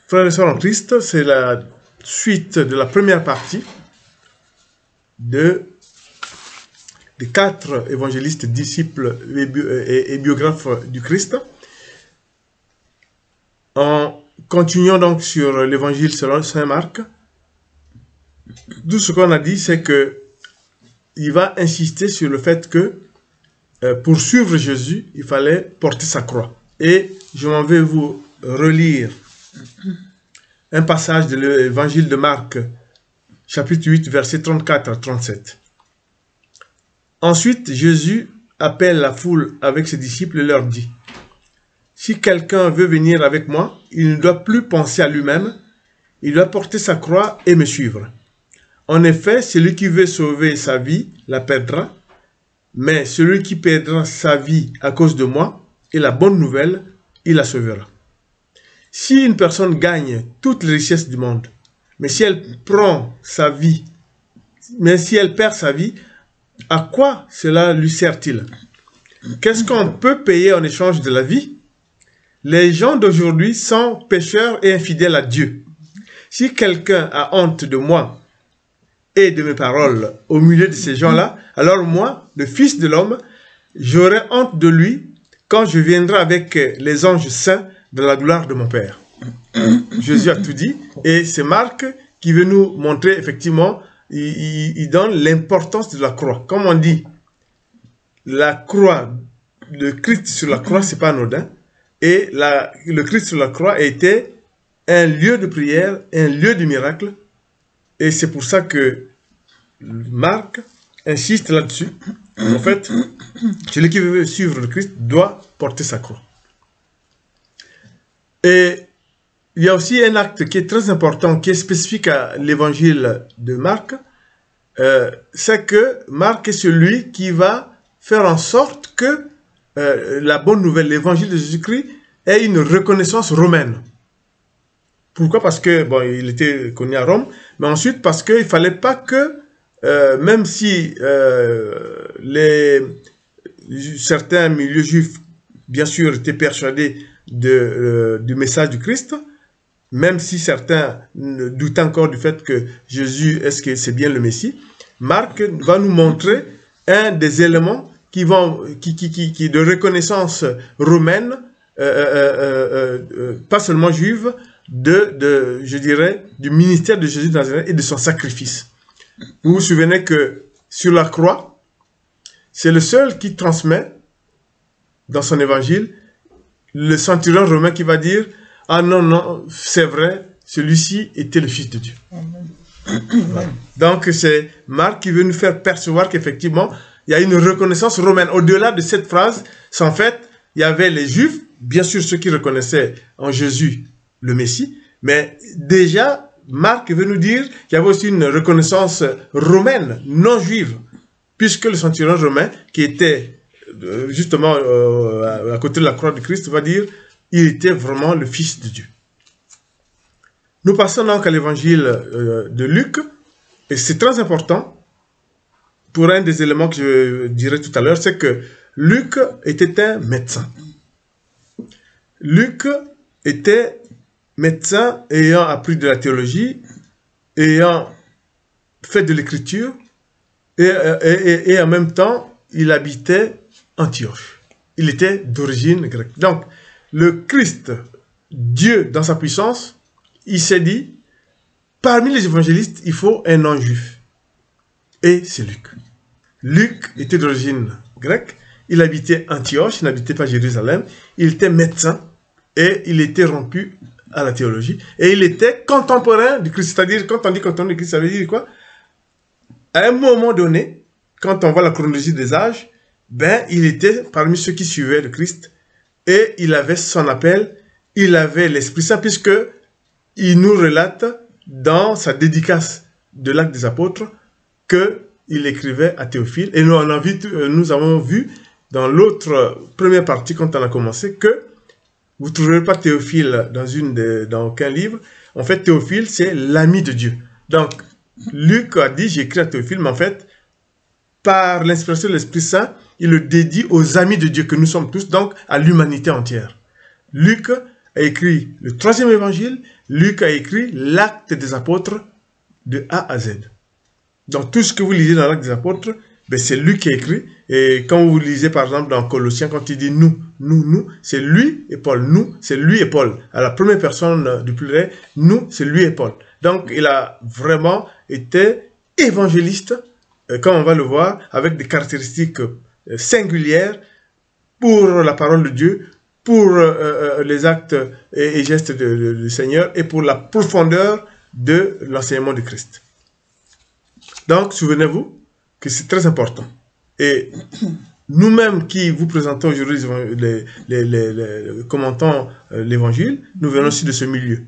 Frères et sœurs en Christ, c'est la suite de la première partie des 4 évangélistes, disciples et biographes du Christ. En continuant donc sur l'évangile selon saint Marc, tout ce qu'on a dit, c'est que il va insister sur le fait que pour suivre Jésus, il fallait porter sa croix. Et je m'en vais vous relire un passage de l'évangile de Marc, chapitre 8, versets 34 à 37. Ensuite, Jésus appelle la foule avec ses disciples et leur dit: « Si quelqu'un veut venir avec moi, il ne doit plus penser à lui-même, il doit porter sa croix et me suivre. En effet, celui qui veut sauver sa vie la perdra, mais celui qui perdra sa vie à cause de moi et la bonne nouvelle, il la sauvera. Si une personne gagne toutes les richesses du monde, mais si elle perd sa vie, à quoi cela lui sert-il? Qu'est-ce qu'on peut payer en échange de la vie? Les gens d'aujourd'hui sont pécheurs et infidèles à Dieu. Si quelqu'un a honte de moi et de mes paroles au milieu de ces gens-là, alors moi, le Fils de l'homme, j'aurai honte de lui quand je viendrai avec les anges saints de la gloire de mon Père. » Jésus a tout dit, et c'est Marc qui veut nous montrer, effectivement, il donne l'importance de la croix. Comme on dit, la croix, le Christ sur la croix, c'est pas anodin, et le Christ sur la croix était un lieu de prière, un lieu de miracle, et c'est pour ça que Marc insiste là-dessus. En fait, celui qui veut suivre le Christ doit porter sa croix. Et il y a aussi un acte qui est très important, qui est spécifique à l'évangile de Marc, c'est que Marc est celui qui va faire en sorte que la bonne nouvelle, l'évangile de Jésus-Christ, ait une reconnaissance romaine. Pourquoi? Parce que, bon, il était connu à Rome, mais ensuite parce qu'il ne fallait pas que, même si certains milieux juifs, bien sûr, étaient persuadés du message du Christ, même si certains doutent encore du fait que Jésus, est-ce que c'est bien le Messie, Marc va nous montrer un des éléments qui est de reconnaissance romaine, pas seulement juive, je dirais, du ministère de Jésus de Nazareth et de son sacrifice. Vous vous souvenez que sur la croix, c'est le seul qui transmet dans son évangile le centurion romain qui va dire: « Ah non, non, c'est vrai, celui-ci était le Fils de Dieu. » Voilà. Donc c'est Marc qui veut nous faire percevoir qu'effectivement, il y a une reconnaissance romaine. Au-delà de cette phrase, c'est en fait, il y avait les Juifs, bien sûr ceux qui reconnaissaient en Jésus le Messie, mais déjà, Marc veut nous dire qu'il y avait aussi une reconnaissance romaine, non juive, puisque le centurion romain, qui était justement à côté de la croix de Christ, va dire il était vraiment le Fils de Dieu. Nous passons donc à l'évangile de Luc, et c'est très important pour un des éléments que je dirai tout à l'heure, c'est que Luc était un médecin. Luc était médecin ayant appris de la théologie, ayant fait de l'écriture, et en même temps, il habitait Antioche. Il était d'origine grecque. Donc, le Christ, Dieu dans sa puissance, il s'est dit, parmi les évangélistes, il faut un non-juif. Et c'est Luc. Luc était d'origine grecque, il habitait Antioche, il n'habitait pas Jérusalem, il était médecin et il était rompu à la théologie. Et il était contemporain du Christ, c'est-à-dire, quand on dit contemporain du Christ, ça veut dire quoi? À un moment donné, quand on voit la chronologie des âges, ben, il était parmi ceux qui suivaient le Christ et il avait son appel, il avait l'Esprit Saint, puisque il nous relate dans sa dédicace de l'Acte des Apôtres qu'il écrivait à Théophile. Et nous avons vu dans l'autre première partie, quand on a commencé, que vous ne trouverez pas Théophile dans aucun livre. En fait, Théophile, c'est l'ami de Dieu. Donc, Luc a dit, j'écris à Théophile, mais en fait, par l'inspiration de l'Esprit Saint, il le dédie aux amis de Dieu que nous sommes tous, donc à l'humanité entière. Luc a écrit le 3e évangile, Luc a écrit l'acte des apôtres de A à Z. Donc tout ce que vous lisez dans l'acte des apôtres, ben, c'est Luc qui a écrit. Et quand vous lisez par exemple dans Colossiens, quand il dit nous, c'est lui et Paul. Nous, c'est lui et Paul. À la première personne du pluriel, nous, c'est lui et Paul. Donc il a vraiment été évangéliste, comme on va le voir, avec des caractéristiques singulières pour la parole de Dieu, pour les actes et gestes du Seigneur et pour la profondeur de l'enseignement de Christ. Donc, souvenez-vous que c'est très important. Et nous-mêmes qui vous présentons aujourd'hui, commentons l'évangile, nous venons aussi de ce milieu.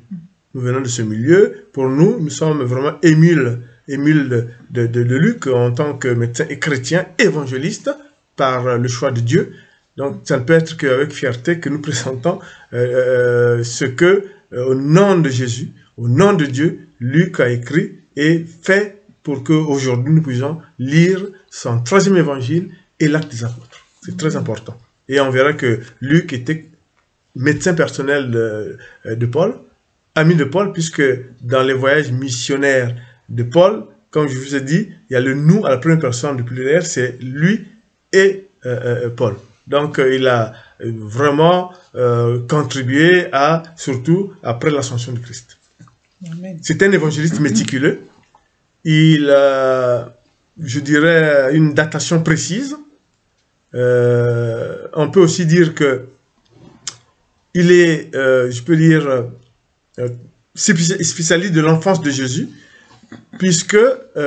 Nous venons de ce milieu. Pour nous, nous sommes vraiment émules de Luc en tant que médecin et chrétien évangéliste par le choix de Dieu. Donc, ça ne peut être qu'avec fierté que nous présentons ce que, au nom de Jésus, au nom de Dieu, Luc a écrit et fait pour qu'aujourd'hui nous puissions lire son 3e évangile et l'acte des apôtres. C'est très important. Et on verra que Luc était médecin personnel de Paul, ami de Paul, puisque dans les voyages missionnaires de Paul, comme je vous ai dit, il y a le nous à la première personne du pluriel, c'est lui et Paul. Donc il a vraiment contribué surtout après l'ascension de Christ. C'est un évangéliste méticuleux. Il a, je dirais, une datation précise. On peut aussi dire que il est, je peux dire, spécialiste de l'enfance de Jésus, puisque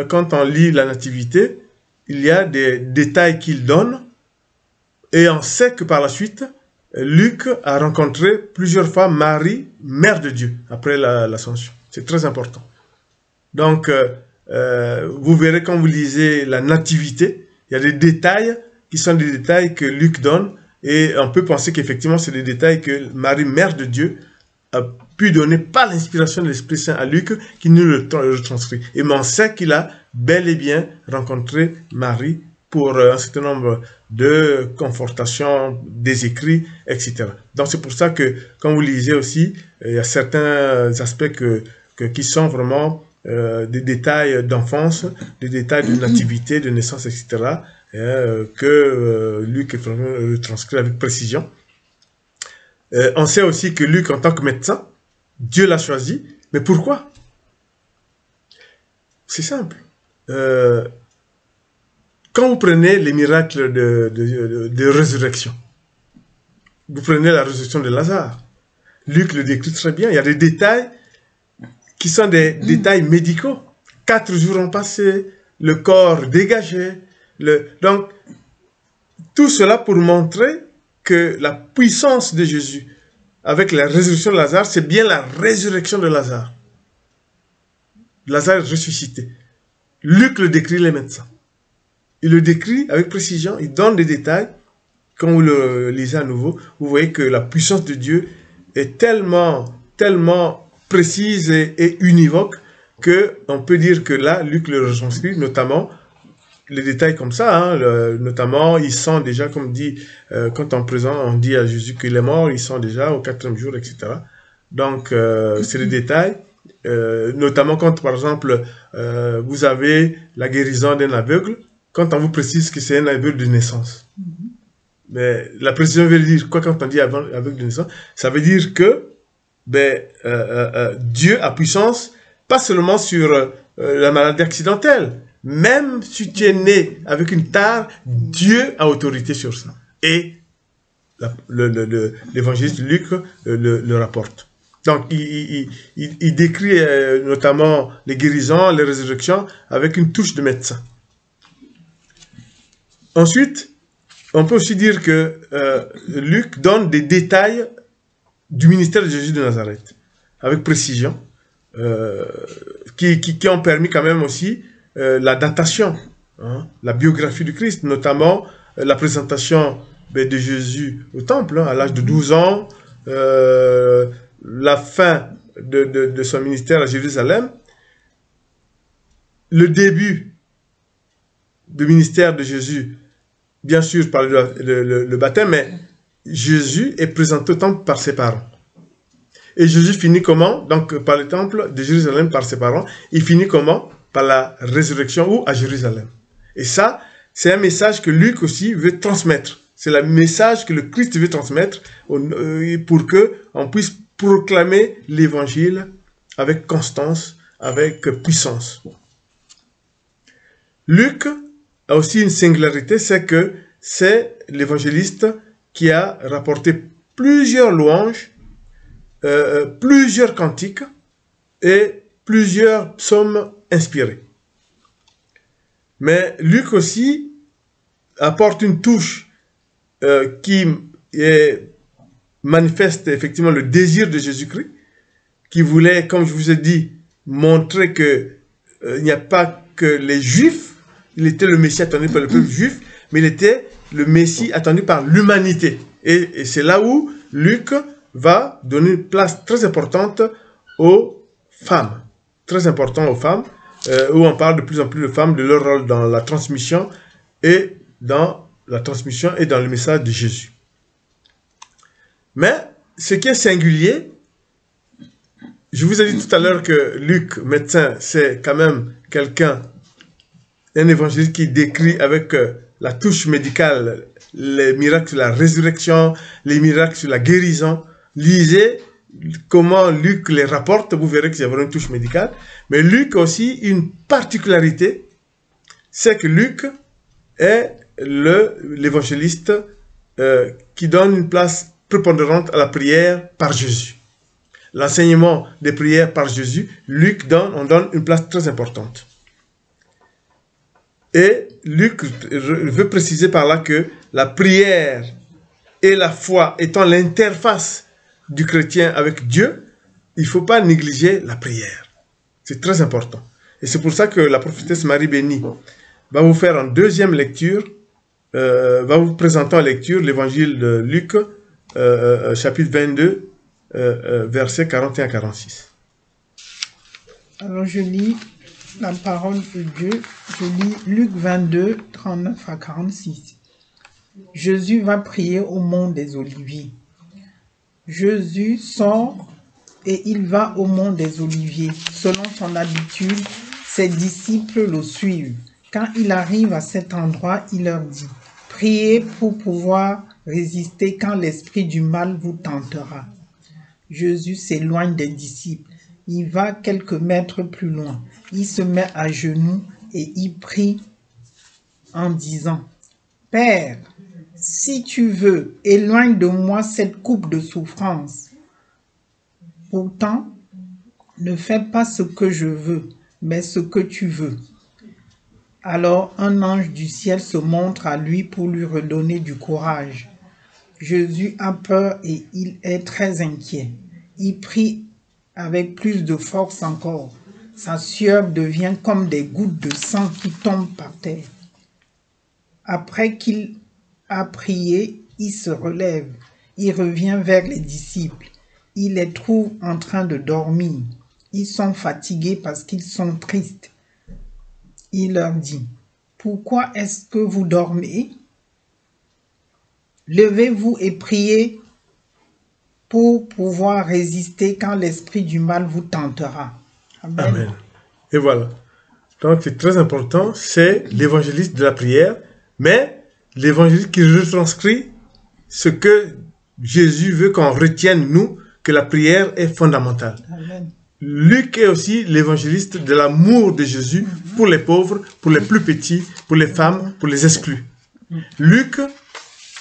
quand on lit la Nativité, il y a des détails qu'il donne, et on sait que par la suite, Luc a rencontré plusieurs fois Marie, mère de Dieu, après l'Ascension. C'est très important. Donc, vous verrez quand vous lisez la Nativité, il y a des détails qui sont des détails que Luc donne, et on peut penser qu'effectivement, c'est des détails que Marie, mère de Dieu, a pu donner par l'inspiration de l'Esprit Saint à Luc, qui nous le retranscrit. Et on sait qu'il a bel et bien rencontré Marie pour un certain nombre de confortations, des écrits, etc. Donc c'est pour ça que quand vous lisez aussi, il y a certains aspects qui sont vraiment des détails d'enfance, des détails de nativité, de naissance, etc., que Luc retranscrit avec précision. On sait aussi que Luc, en tant que médecin, Dieu l'a choisi. Mais pourquoi? C'est simple. Quand vous prenez les miracles de résurrection, vous prenez la résurrection de Lazare, Luc le décrit très bien. Il y a des détails qui sont des détails médicaux. 4 jours ont passé, le corps dégagé. Donc, tout cela pour montrer que la puissance de Jésus avec la résurrection de Lazare, c'est bien la résurrection de Lazare. Lazare est ressuscité. Luc le décrit, les médecins. Il le décrit avec précision, il donne des détails. Quand vous le lisez à nouveau, vous voyez que la puissance de Dieu est tellement précise et univoque qu'on peut dire que là, Luc le retranscrit, notamment les détails comme ça, hein, notamment, il sent déjà, comme dit, quand on dit à Jésus qu'il est mort, il sent déjà au 4e jour, etc. Donc, c'est des détails, notamment quand, par exemple, vous avez la guérison d'un aveugle, quand on vous précise que c'est un aveugle de naissance. Mais la précision veut dire quoi quand on dit aveugle de naissance? Ça veut dire que Dieu a puissance, pas seulement sur la maladie accidentelle. Même si tu es né avec une tare, Dieu a autorité sur ça. Et l'évangéliste Luc le rapporte. Donc, il décrit notamment les guérisons, les résurrections, avec une touche de médecin. Ensuite, on peut aussi dire que Luc donne des détails du ministère de Jésus de Nazareth, avec précision, qui ont permis quand même aussi la datation, hein, la biographie du Christ, notamment la présentation de Jésus au temple, hein, à l'âge de 12 ans, la fin de son ministère à Jérusalem, le début du ministère de Jésus, bien sûr par le baptême, mais Jésus est présenté au temple par ses parents. Et Jésus finit comment? Donc, par le temple de Jérusalem, par ses parents. Il finit comment? Par la résurrection ou à Jérusalem. Et ça, c'est un message que Luc aussi veut transmettre. C'est le message que le Christ veut transmettre pour qu'on puisse proclamer l'évangile avec constance, avec puissance. Luc a aussi une singularité, c'est que c'est l'évangéliste qui a rapporté plusieurs louanges, plusieurs cantiques et plusieurs psaumes inspirés. Mais Luc aussi apporte une touche qui manifeste effectivement le désir de Jésus-Christ, qui voulait, comme je vous ai dit, montrer que il n'y a pas que les Juifs, il était le Messie attendu par le peuple juif, mais il était le Messie attendu par l'humanité. Et c'est là où Luc va donner une place très importante aux femmes. Très important aux femmes, où on parle de plus en plus de femmes, de leur rôle dans la transmission et dans le message de Jésus. Mais ce qui est singulier, je vous ai dit tout à l'heure que Luc, médecin, c'est quand même quelqu'un, un évangéliste qui décrit avec la touche médicale les miracles sur la résurrection, les miracles sur la guérison. Lisez comment Luc les rapporte, vous verrez qu'il y a vraiment une touche médicale. Mais Luc a aussi une particularité, c'est que Luc est l'évangéliste qui donne une place prépondérante à la prière par Jésus. L'enseignement des prières par Jésus, Luc on donne une place très importante. Et Luc veut préciser par là que la prière et la foi étant l'interface du chrétien avec Dieu, il ne faut pas négliger la prière. C'est très important. Et c'est pour ça que la prophétesse Marie Bénie va vous faire en deuxième lecture, va vous présenter en lecture l'évangile de Luc, chapitre 22, versets 41-46. Alors je lis la parole de Dieu, je lis Luc 22, 39 à 46. Jésus va prier au mont des Oliviers. Jésus sort et il va au mont des Oliviers. Selon son habitude, ses disciples le suivent. Quand il arrive à cet endroit, il leur dit, « Priez pour pouvoir résister quand l'esprit du mal vous tentera. » Jésus s'éloigne des disciples. Il va quelques mètres plus loin. Il se met à genoux et il prie en disant, « Père, si tu veux, éloigne de moi cette coupe de souffrance. Pourtant, ne fais pas ce que je veux, mais ce que tu veux. » Alors un ange du ciel se montre à lui pour lui redonner du courage. Jésus a peur et il est très inquiet. Il prie avec plus de force encore. Sa sueur devient comme des gouttes de sang qui tombent par terre. Après qu'il a prié, il se relève. Il revient vers les disciples. Il les trouve en train de dormir. Ils sont fatigués parce qu'ils sont tristes. Il leur dit, « Pourquoi est-ce que vous dormez? Levez-vous et priez pour pouvoir résister quand l'esprit du mal vous tentera. » Amen. Amen. Et voilà. Donc c'est très important, c'est l'évangéliste de la prière, mais l'évangéliste qui retranscrit ce que Jésus veut qu'on retienne, nous, que la prière est fondamentale. Amen. Luc est aussi l'évangéliste de l'amour de Jésus pour les pauvres, pour les plus petits, pour les femmes, pour les exclus. Luc,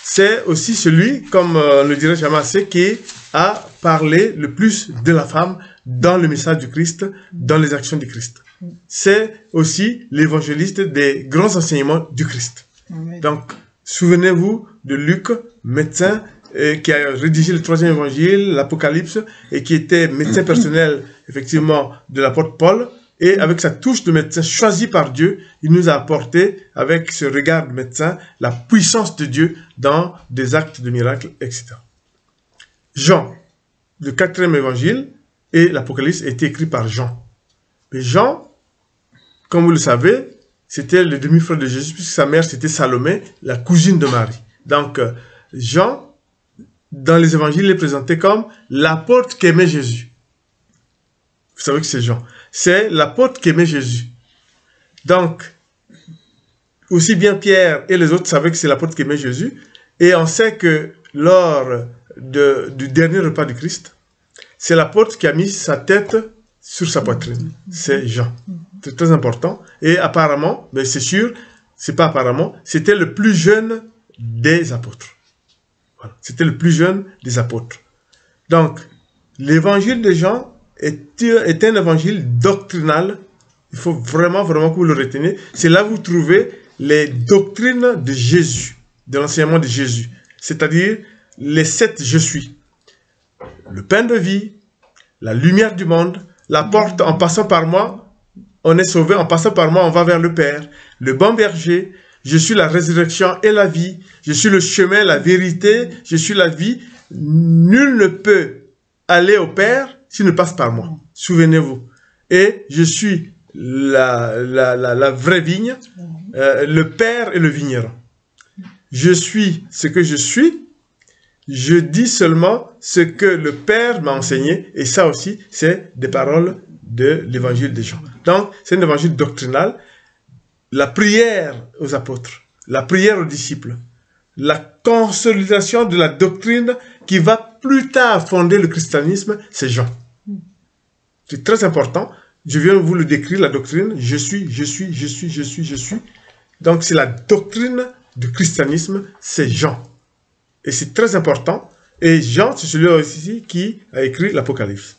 c'est aussi celui, comme le dirait Chamassé, qui a parlé le plus de la femme dans le message du Christ, dans les actions du Christ. C'est aussi l'évangéliste des grands enseignements du Christ. Amen. Donc, souvenez-vous de Luc, médecin, qui a rédigé le 3e évangile, l'Apocalypse, et qui était médecin personnel, effectivement, de l'apôtre Paul. Et avec sa touche de médecin choisi par Dieu, il nous a apporté, avec ce regard de médecin, la puissance de Dieu dans des actes de miracles, etc. Jean, le 4e évangile, et l'Apocalypse a été écrit par Jean. Mais Jean, comme vous le savez, c'était le demi-frère de Jésus, puisque sa mère, c'était Salomé, la cousine de Marie. Donc, Jean dans les évangiles, il est présenté comme l'apôtre qu'aimait Jésus. Vous savez que c'est Jean. C'est l'apôtre qu'aimait Jésus. Donc, aussi bien Pierre et les autres savaient que c'est l'apôtre qu'aimait Jésus. Et on sait que lors du dernier repas du Christ, c'est l'apôtre qui a mis sa tête sur sa poitrine. C'est Jean. C'est très important. Et apparemment, mais c'est sûr, c'est pas apparemment, c'était le plus jeune des apôtres. Voilà. C'était le plus jeune des apôtres. Donc, l'évangile de Jean est un évangile doctrinal. Il faut vraiment, vraiment que vous le reteniez. C'est là que vous trouvez les doctrines de Jésus, de l'enseignement de Jésus. C'est-à-dire les 7 je suis. Le pain de vie, la lumière du monde, la porte, en passant par moi, on est sauvé, en passant par moi, on va vers le Père. Le bon berger, je suis la résurrection et la vie, je suis le chemin, la vérité, je suis la vie. Nul ne peut aller au Père s'il ne passe par moi. Souvenez-vous. Et je suis la vraie vigne, le Père et le vigneron. Je suis ce que je suis. Je dis seulement ce que le Père m'a enseigné, et ça aussi, c'est des paroles de l'évangile de Jean. Donc, c'est un évangile doctrinal. La prière aux apôtres, la prière aux disciples, la consolidation de la doctrine qui va plus tard fonder le christianisme, c'est Jean. C'est très important. Je viens vous le décrire, la doctrine. Je suis. Donc, c'est la doctrine du christianisme, c'est Jean. Et c'est très important. Et Jean, c'est celui aussi qui a écrit l'Apocalypse.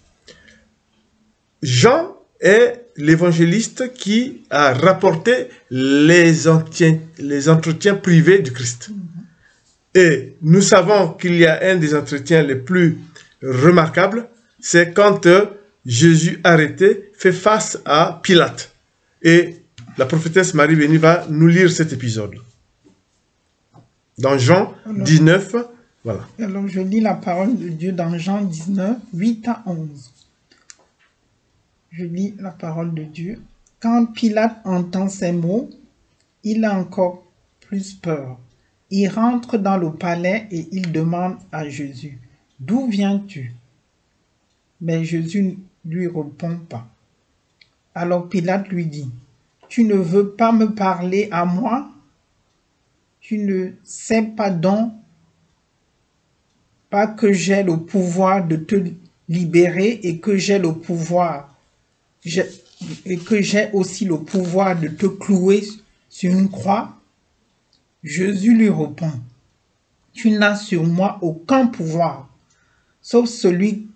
Jean est l'évangéliste qui a rapporté les entretiens privés du Christ. Et nous savons qu'il y a un des entretiens les plus remarquables, c'est quand Jésus arrêté fait face à Pilate. Et la prophétesse Marie Bénie va nous lire cet épisode. Dans Jean 19, voilà. Alors, je lis la parole de Dieu dans Jean 19, 8 à 11. Je lis la parole de Dieu. Quand Pilate entend ces mots, il a encore plus peur. Il rentre dans le palais et il demande à Jésus, « D'où viens-tu » Mais Jésus ne lui répond pas. Alors Pilate lui dit, « Tu ne veux pas me parler à moi ? Tu ne sais pas donc pas que j'ai le pouvoir de te libérer et que j'ai le pouvoir et que j'ai aussi le pouvoir de te clouer sur une croix ?» Jésus lui répond, « Tu n'as sur moi aucun pouvoir, sauf celui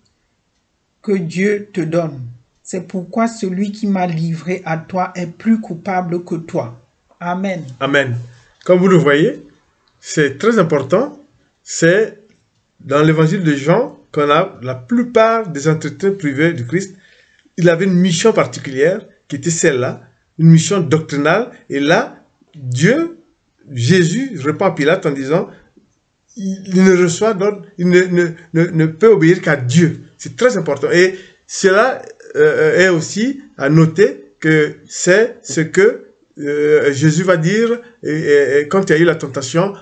que Dieu te donne. C'est pourquoi celui qui m'a livré à toi est plus coupable que toi. » Amen. Amen. Comme vous le voyez, c'est très important. C'est dans l'évangile de Jean qu'on a la plupart des entretiens privés du Christ. Il avait une mission particulière qui était celle-là, une mission doctrinale. Et là, Jésus répond à Pilate en disant, il ne reçoit d'ordre, il ne peut obéir qu'à Dieu. C'est très important. Et cela est aussi à noter que c'est ce que Jésus va dire quand il y a eu la tentation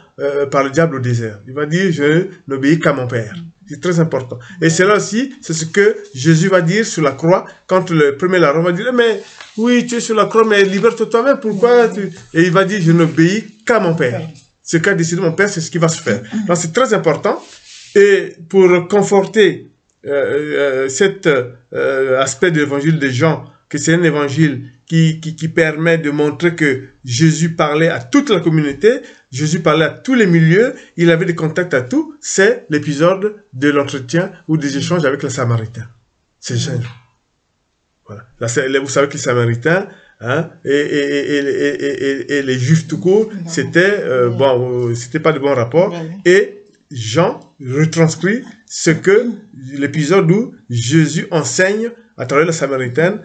par le diable au désert. Il va dire, je n'obéis qu'à mon Père. C'est très important. Et cela aussi, c'est ce que Jésus va dire sur la croix, quand le premier larron va dire, mais oui, tu es sur la croix, mais libère-toi toi-même, pourquoi tu... Et il va dire, je n'obéis qu'à mon Père. Ce qu'a décidé mon Père, c'est ce qui va se faire. Donc c'est très important. Et pour conforter cet aspect de l'évangile de Jean, que c'est un évangile qui permet de montrer que Jésus parlait à toute la communauté, Jésus parlait à tous les milieux, il avait des contacts à tout, c'est l'épisode de l'entretien ou des échanges avec les Samaritains. C'est génial. Voilà. Là, vous savez que les Samaritains et les Juifs tout court, c'était c'était pas de bon rapport. Et Jean retranscrit ce que l'épisode où Jésus enseigne à travers la Samaritaine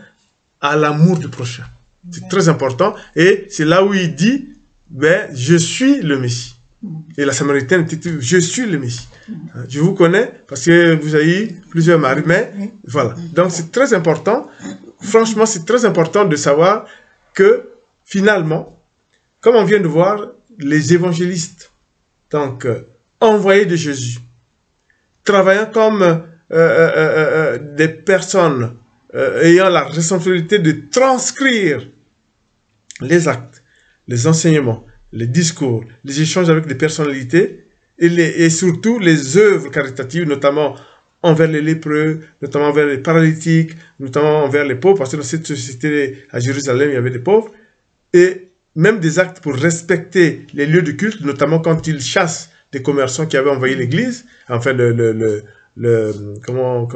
à l'amour du prochain. C'est très important. Et c'est là où il dit, ben, je suis le Messie. Et la Samaritaine dit, je suis le Messie. Je vous connais parce que vous avez eu plusieurs maris, mais voilà. Donc c'est très important. Franchement, c'est très important de savoir que finalement, comme on vient de voir, les évangélistes, donc envoyés de Jésus, travaillant comme des personnes ayant la responsabilité de transcrire les actes, les enseignements, les discours, les échanges avec des personnalités et surtout les œuvres caritatives, notamment envers les lépreux, notamment envers les paralytiques, notamment envers les pauvres, parce que dans cette société à Jérusalem, il y avait des pauvres, et même des actes pour respecter les lieux de culte, notamment quand ils chassent des commerçants qui avaient envahi l'église, enfin comment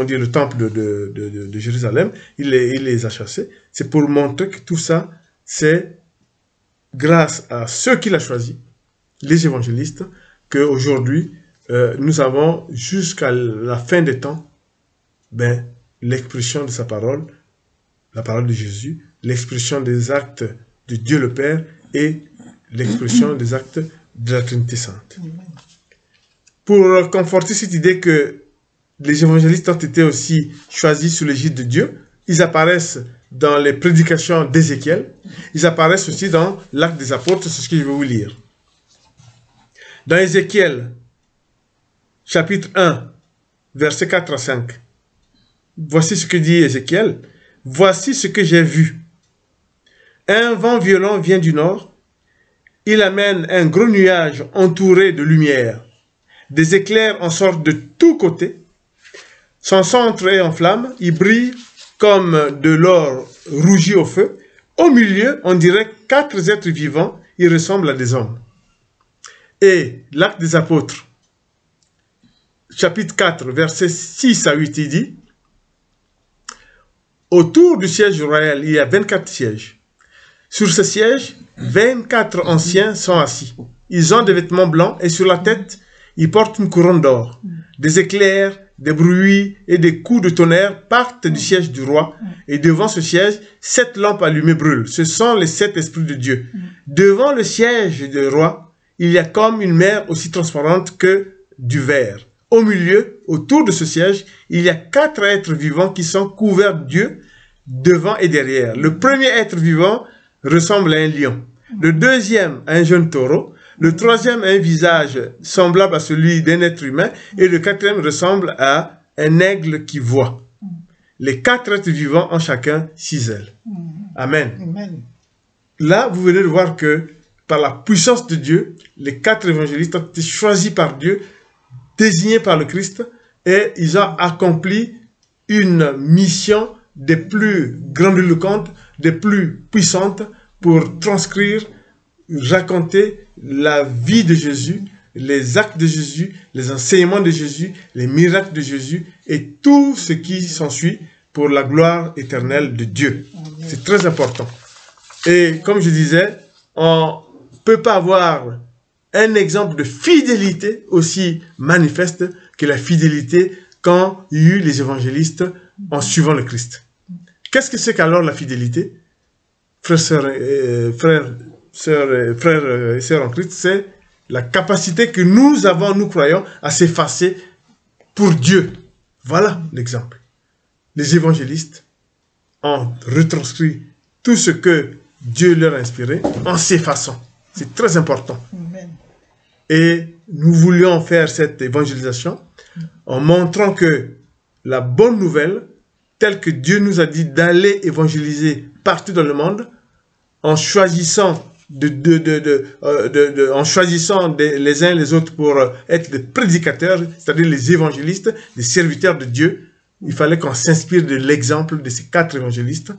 dire, le temple de Jérusalem, il les a chassés. C'est pour montrer que tout ça, c'est grâce à ceux qu'il a choisis, les évangélistes, qu'aujourd'hui, nous avons jusqu'à la fin des temps l'expression de sa parole, la parole de Jésus, l'expression des actes de Dieu le Père et l'expression des actes de la Trinité Sainte. Pour conforter cette idée que les évangélistes ont été aussi choisis sous l'égide de Dieu, ils apparaissent dans les prédications d'Ézéchiel, ils apparaissent aussi dans l'Acte des Apôtres, c'est ce que je vais vous lire. Dans Ézéchiel, chapitre 1, versets 4 à 5, voici ce que dit Ézéchiel. Voici ce que j'ai vu. Un vent violent vient du nord. Il amène un gros nuage entouré de lumière. Des éclairs en sortent de tous côtés. Son centre est en flamme. Il brille comme de l'or rougi au feu. Au milieu, on dirait 4 êtres vivants. Ils ressemblent à des hommes. Et l'Acte des Apôtres, chapitre 4, versets 6 à 8, il dit: autour du siège royal, il y a 24 sièges. Sur ce siège, 24 anciens sont assis. Ils ont des vêtements blancs et sur la tête, ils portent une couronne d'or. Des éclairs, des bruits et des coups de tonnerre partent du siège du roi. Et devant ce siège, 7 lampes allumées brûlent. Ce sont les 7 esprits de Dieu. Devant le siège du roi, il y a comme une mer aussi transparente que du verre. Au milieu, autour de ce siège, il y a 4 êtres vivants qui sont couverts d'yeux devant et derrière. Le premier être vivant ressemble à un lion. Le deuxième à un jeune taureau. Le troisième a un visage semblable à celui d'un être humain. Et le quatrième ressemble à un aigle qui voit. Les 4 êtres vivants ont chacun 6 ailes. Amen. Amen. Là, vous venez de voir que par la puissance de Dieu, les 4 évangélistes ont été choisis par Dieu, désignés par le Christ, et ils ont accompli une mission des plus grandiloquentes, des plus puissantes pour transcrire, raconter la vie de Jésus, les actes de Jésus, les enseignements de Jésus, les miracles de Jésus et tout ce qui s'ensuit pour la gloire éternelle de Dieu. C'est très important. Et comme je disais, on ne peut pas avoir un exemple de fidélité aussi manifeste que la fidélité qu'ont eu les évangélistes en suivant le Christ. Qu'est-ce que c'est qu'alors la fidélité? Frères et sœurs en Christ, c'est la capacité que nous avons, nous croyons, à s'effacer pour Dieu. Voilà l'exemple. Les évangélistes ont retranscrit tout ce que Dieu leur a inspiré en s'effaçant. C'est très important. Amen. Et nous voulions faire cette évangélisation en montrant que la bonne nouvelle, telle que Dieu nous a dit d'aller évangéliser partout dans le monde, en choisissant les uns les autres pour être des prédicateurs, c'est-à-dire les évangélistes, des serviteurs de Dieu, il fallait qu'on s'inspire de l'exemple de ces 4 évangélistes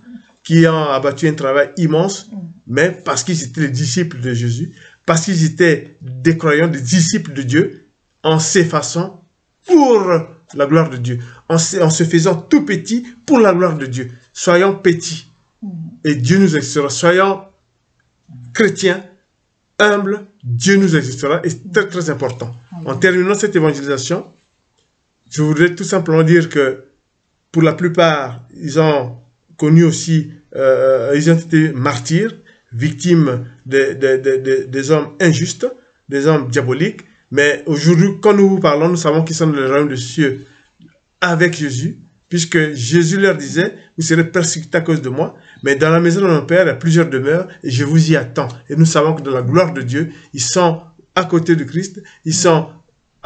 qui ont abattu un travail immense, mais parce qu'ils étaient les disciples de Jésus, parce qu'ils étaient des croyants, des disciples de Dieu, en s'effaçant pour la gloire de Dieu, en se faisant tout petit pour la gloire de Dieu. Soyons petits. Et Dieu nous exaucera. Soyons chrétiens, humbles, Dieu nous exaucera. Et c'est très très important. En terminant cette évangélisation, je voudrais tout simplement dire que pour la plupart, ils ont connu aussi, ils ont été martyrs, victimes des hommes injustes, des hommes diaboliques. Mais aujourd'hui, quand nous vous parlons, nous savons qu'ils sont dans le royaume des cieux avec Jésus, puisque Jésus leur disait, vous serez persécutés à cause de moi, mais dans la maison de mon Père, il y a plusieurs demeures, et je vous y attends. Et nous savons que dans la gloire de Dieu, ils sont à côté de Christ, ils sont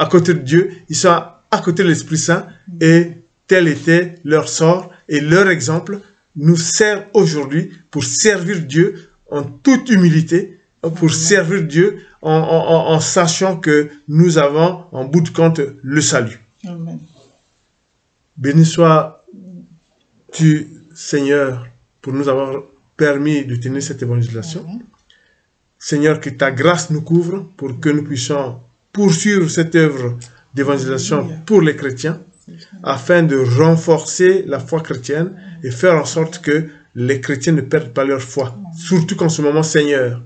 à côté de Dieu, ils sont à côté de l'Esprit Saint, et tel était leur sort, et leur exemple nous sert aujourd'hui pour servir Dieu en toute humilité, pour servir Dieu en sachant que nous avons en bout de compte le salut. Amen. Béni sois-tu, Seigneur, pour nous avoir permis de tenir cette évangélisation. Seigneur, que ta grâce nous couvre pour que nous puissions poursuivre cette œuvre d'évangélisation pour les chrétiens, afin de renforcer la foi chrétienne et faire en sorte que les chrétiens ne perdent pas leur foi. Surtout qu'en ce moment, Seigneur,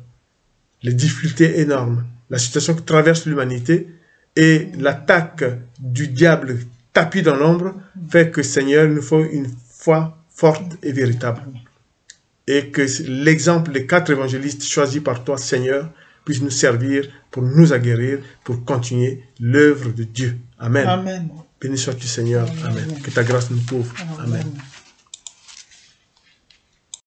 les difficultés énormes, la situation que traverse l'humanité et l'attaque du diable tapis dans l'ombre fait que, Seigneur, il nous faut une foi forte et véritable. Et que l'exemple des 4 évangélistes choisis par toi, Seigneur, puisse nous servir pour nous aguerrir, pour continuer l'œuvre de Dieu. Amen. Amen. Béni sois-tu, Seigneur. Amen. Que ta grâce nous couvre. Amen.